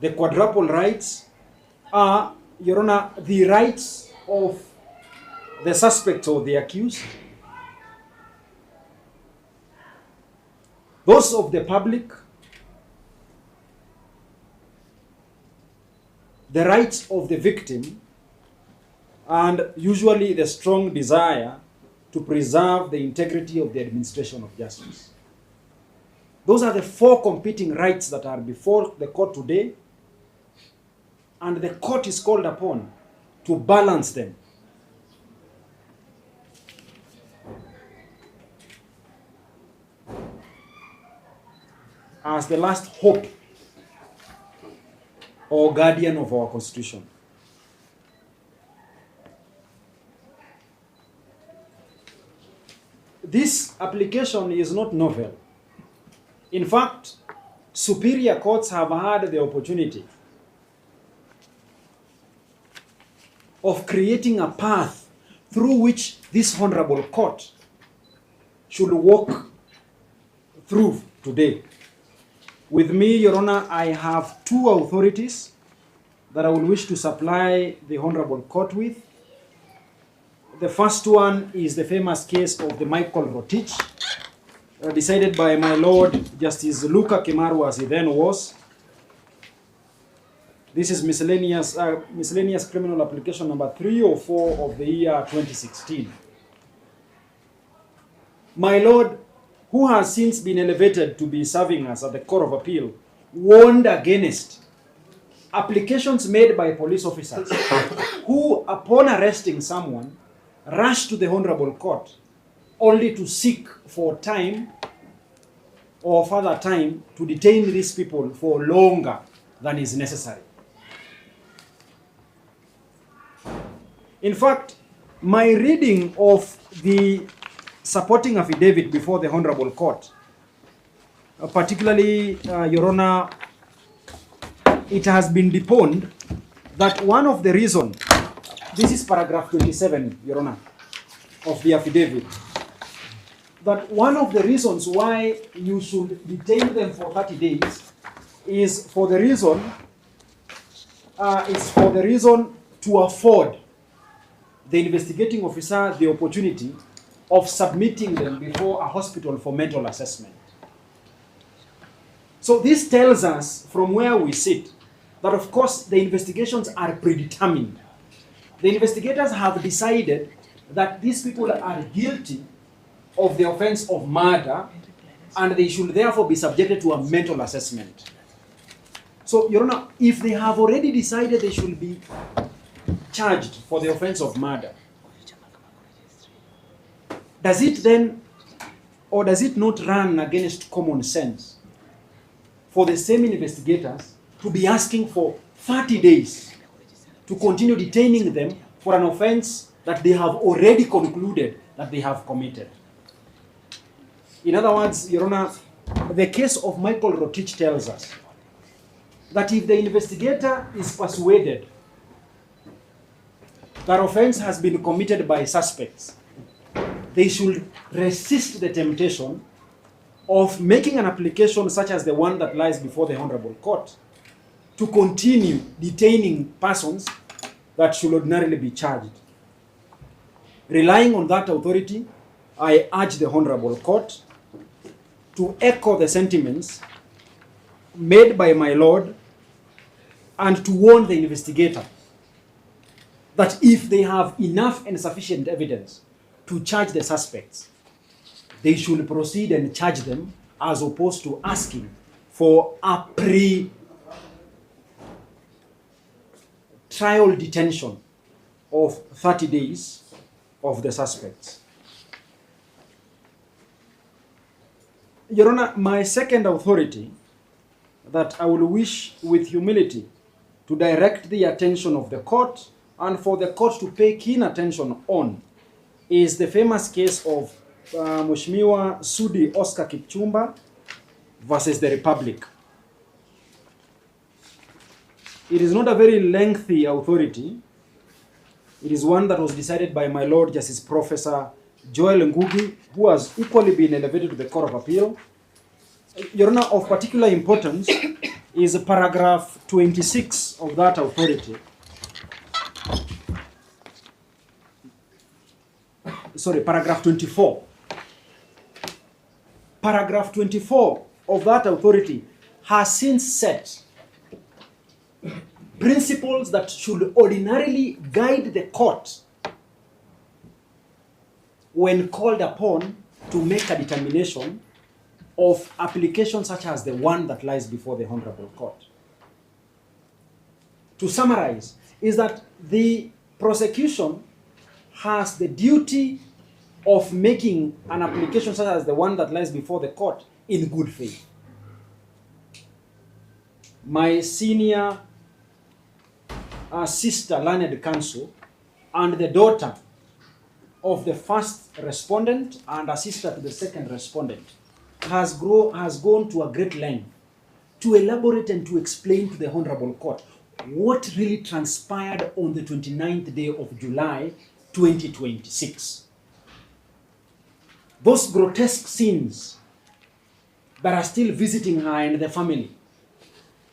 The quadruple rights are, Your Honor, the rights of the suspect or the accused, those of the public, the rights of the victim, and usually the strong desire to preserve the integrity of the administration of justice. Those are the four competing rights that are before the court today, and the court is called upon to balance them. As the last hope or guardian of our Constitution. This application is not novel. In fact, superior courts have had the opportunity of creating a path through which this honorable court should walk through today. With me, Your Honor, I have two authorities that I will wish to supply the honorable court with. The first one is the famous case of the Michael Rotich, decided by my Lord Justice Luka Kimaru, as he then was. This is miscellaneous criminal application number 304 of the year 2016. My Lord, who has since been elevated to be serving us at the Court of Appeal, warned against applications made by police officers who, upon arresting someone, rush to the honorable court only to seek for time or further time to detain these people for longer than is necessary. In fact, my reading of the supporting affidavit before the honorable court, particularly, Your Honor, it has been deponed that one of the reasons, this is paragraph 27, Your Honor, of the affidavit, that one of the reasons why you should detain them for 30 days is for the reason to afford the investigating officer the opportunity of submitting them before a hospital for mental assessment. So this tells us from where we sit that, of course, the investigations are predetermined. The investigators have decided that these people are guilty of the offense of murder and they should therefore be subjected to a mental assessment. So, Your Honor, if they have already decided they should be charged for the offense of murder, does it then, or does it not run against common sense for the same investigators to be asking for 30 days to continue detaining them for an offense that they have already concluded that they have committed? In other words, Your Honor, the case of Michael Rotich tells us that if the investigator is persuaded that offense has been committed by suspects, they should resist the temptation of making an application such as the one that lies before the honorable court to continue detaining persons that should ordinarily be charged. Relying on that authority, I urge the honorable court to echo the sentiments made by my Lord and to warn the investigator that if they have enough and sufficient evidence to charge the suspects, they should proceed and charge them as opposed to asking for a pre-trial detention of 30 days of the suspects. Your Honor, my second authority that I will wish with humility to direct the attention of the court and for the court to pay keen attention on is the famous case of Mheshimiwa Sudi Oscar Kipchumba versus the Republic. It is not a very lengthy authority. It is one that was decided by my Lord Justice Professor Joel Ngugi, who has equally been elevated to the Court of Appeal. Your Honor, of particular importance is paragraph 26 of that authority. Sorry, paragraph 24. Paragraph 24 of that authority has since set principles that should ordinarily guide the court when called upon to make a determination of applications such as the one that lies before the Honorable Court. To summarize, is that the prosecution has the duty of making an application such as the one that lies before the court in good faith. My senior sister, learned counsel, and the daughter of the first respondent and a sister to the second respondent has gone to a great length to elaborate and to explain to the Honorable Court what really transpired on the 29th day of July 2026. Those grotesque scenes that are still visiting her and the family,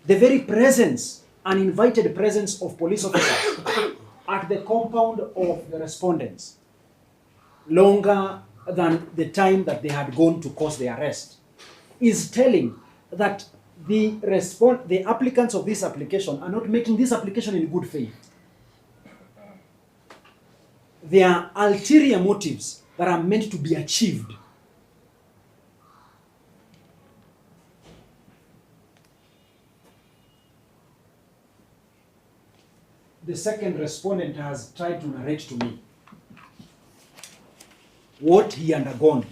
the very presence, uninvited presence of police officers at the compound of the respondents, longer than the time that they had gone to cause the arrest, is telling that the applicants of this application are not making this application in good faith. There are ulterior motives that are meant to be achieved. The second respondent has tried to narrate to me what he undergone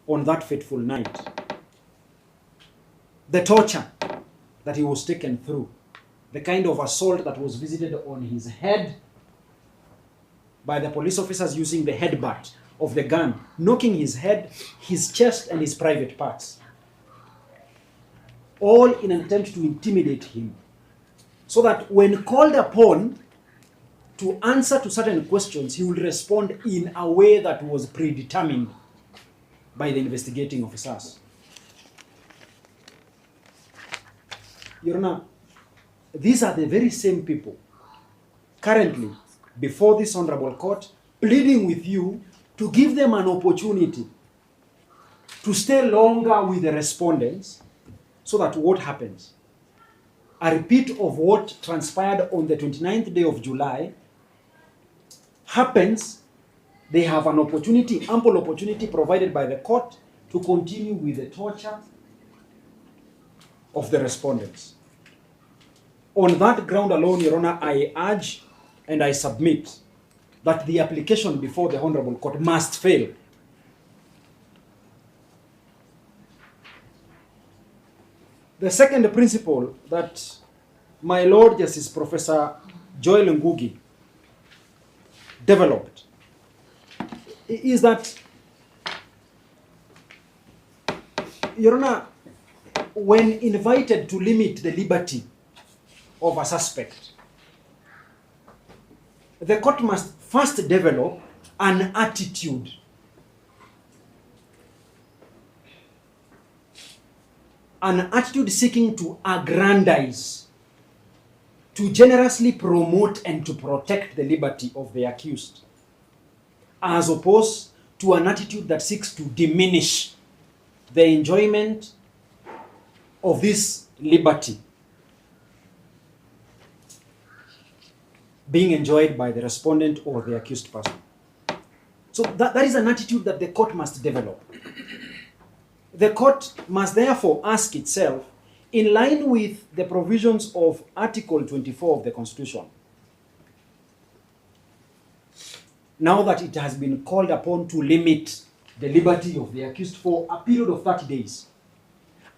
on that fateful night. The torture that he was taken through, the kind of assault that was visited on his head by the police officers using the headbutt of the gun, knocking his head, his chest, and his private parts, all in an attempt to intimidate him, so that when called upon to answer to certain questions, he will respond in a way that was predetermined by the investigating officers. Your Honor, these are the very same people currently before this Honorable Court pleading with you to give them an opportunity to stay longer with the respondents, so that what happens? A repeat of what transpired on the 29th day of July happens. They have an opportunity, ample opportunity provided by the court to continue with the torture of the respondents. On that ground alone, Your Honor, I urge and I submit that the application before the Honorable Court must fail. The second principle that my Lord Justice Professor Joel Ngugi developed is that, Your Honor, when invited to limit the liberty of a suspect, the court must first develop an attitude seeking to aggrandize, to generously promote and to protect the liberty of the accused, as opposed to an attitude that seeks to diminish the enjoyment of this liberty being enjoyed by the respondent or the accused person. So that is an attitude that the court must develop. The court must therefore ask itself, in line with the provisions of Article 24 of the Constitution, now that it has been called upon to limit the liberty of the accused for a period of 30 days,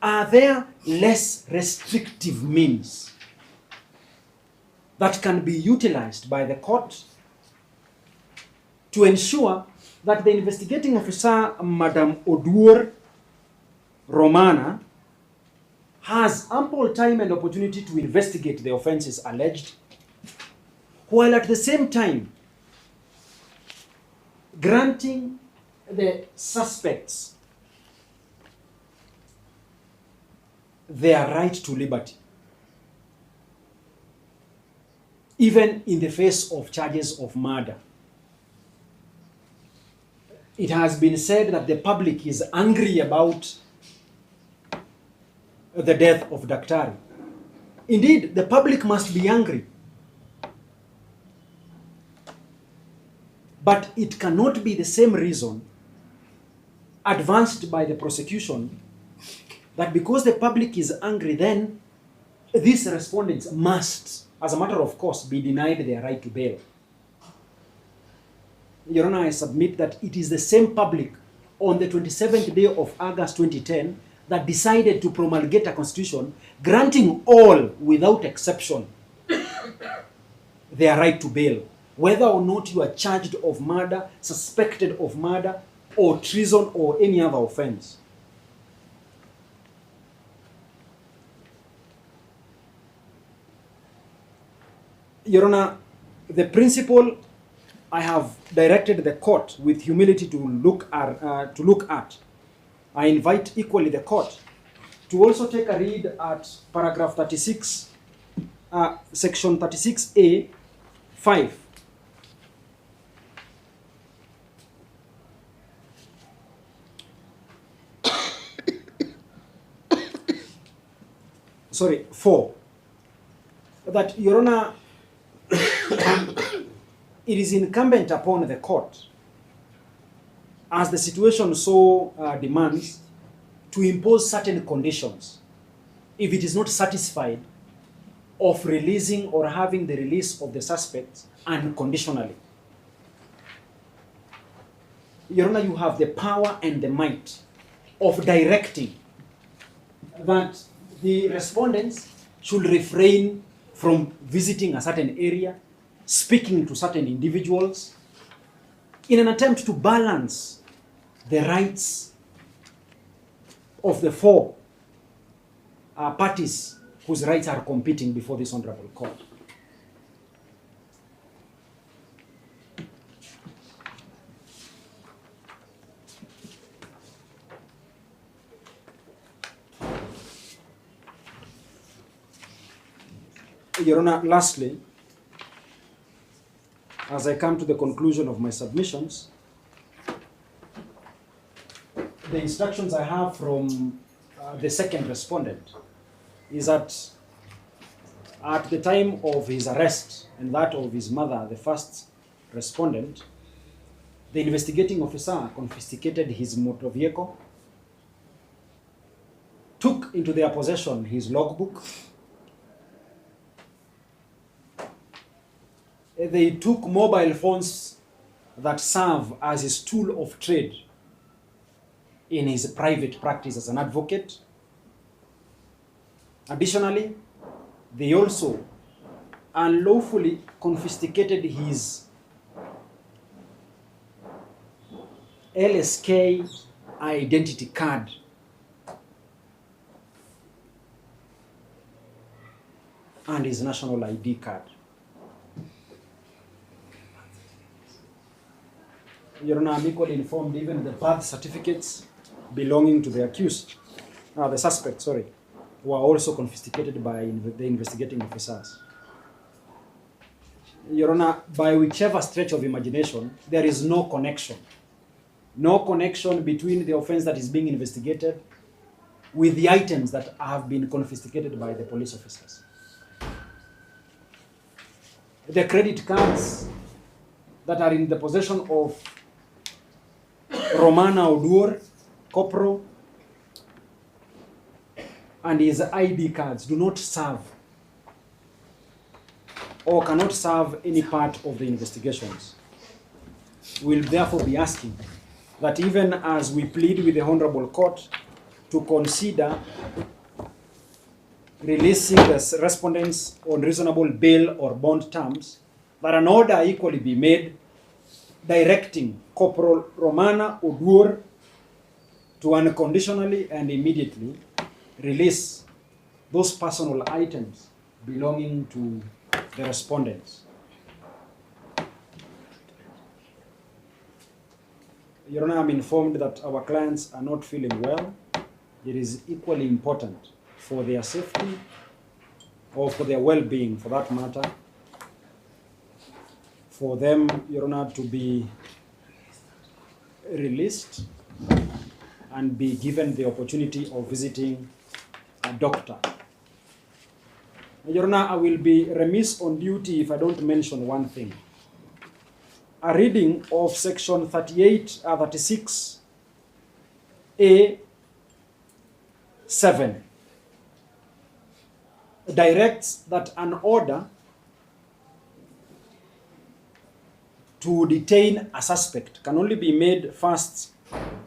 are there less restrictive means that can be utilized by the court to ensure that the investigating officer, Madam Oduor Romana, has ample time and opportunity to investigate the offenses alleged, while at the same time granting the suspects their right to liberty, even in the face of charges of murder. It has been said that the public is angry about the death of Daktari. Indeed, the public must be angry. But it cannot be the same reason advanced by the prosecution that because the public is angry, then these respondents must, as a matter of course, be denied their right to bail. Your Honor, I submit that it is the same public on the 27th day of August 2010 that decided to promulgate a constitution granting all, without exception, their right to bail, whether or not you are charged of murder, suspected of murder, or treason, or any other offense. Your Honor, the principle I have directed the court with humility to look at. I invite equally the court to also take a read at paragraph 36, section 36A, 5. Sorry, 4. That, Your Honor, it is incumbent upon the court, as the situation so demands, to impose certain conditions if it is not satisfied of releasing or having the release of the suspects unconditionally. Your Honor, you have the power and the might of directing that the respondents should refrain from visiting a certain area, speaking to certain individuals, in an attempt to balance the rights of the four parties whose rights are competing before this honorable court. Your Honor, lastly, as I come to the conclusion of my submissions, the instructions I have from the second respondent is that at the time of his arrest and that of his mother, the first respondent, the investigating officer confiscated his motor vehicle, took into their possession his logbook. They took mobile phones that serve as his tool of trade in his private practice as an advocate. Additionally, they also unlawfully confiscated his LSK identity card and his national ID card. Your Honor, I'm equally informed even the birth certificates belonging to the accused, the suspect, sorry, were also confiscated by the investigating officers. Your Honor, by whichever stretch of imagination, there is no connection between the offense that is being investigated with the items that have been confiscated by the police officers. The credit cards that are in the possession of Romana Odur, Corporal, and his ID cards do not serve or cannot serve any part of the investigations. We'll therefore be asking that even as we plead with the Honorable Court to consider releasing the respondents on reasonable bail or bond terms, that an order equally be made directing Corporal Romana Odur to unconditionally and immediately release those personal items belonging to the respondents. Your Honor, I'm informed that our clients are not feeling well. It is equally important for their safety, or for their well-being, for that matter, for them, Your Honor, to be released and be given the opportunity of visiting a doctor. Your Honor, I will be remiss on duty if I don't mention one thing. A reading of section 36A(7) directs that an order to detain a suspect can only be made first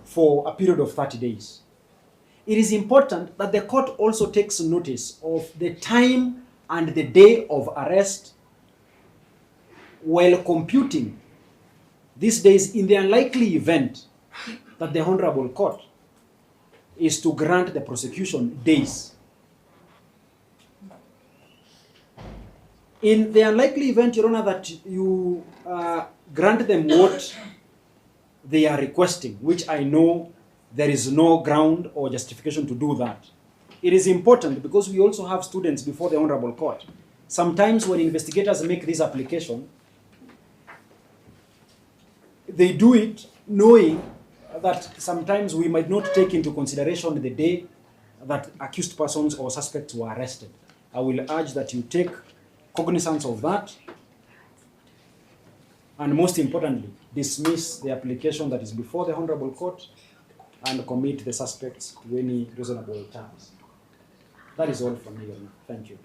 for a period of 30 days. It is important that the court also takes notice of the time and the day of arrest while computing these days in the unlikely event that the Honorable Court is to grant the prosecution days. In the unlikely event, Your Honor, that you grant them what they are requesting, which I know there is no ground or justification to do that. It is important because we also have students before the Honorable Court. Sometimes when investigators make this application, they do it knowing that sometimes we might not take into consideration the day that accused persons or suspects were arrested. I will urge that you take cognizance of that, and most importantly, dismiss the application that is before the Honorable Court and commit the suspects to any reasonable terms. That is all from me, Your Honor. Thank you.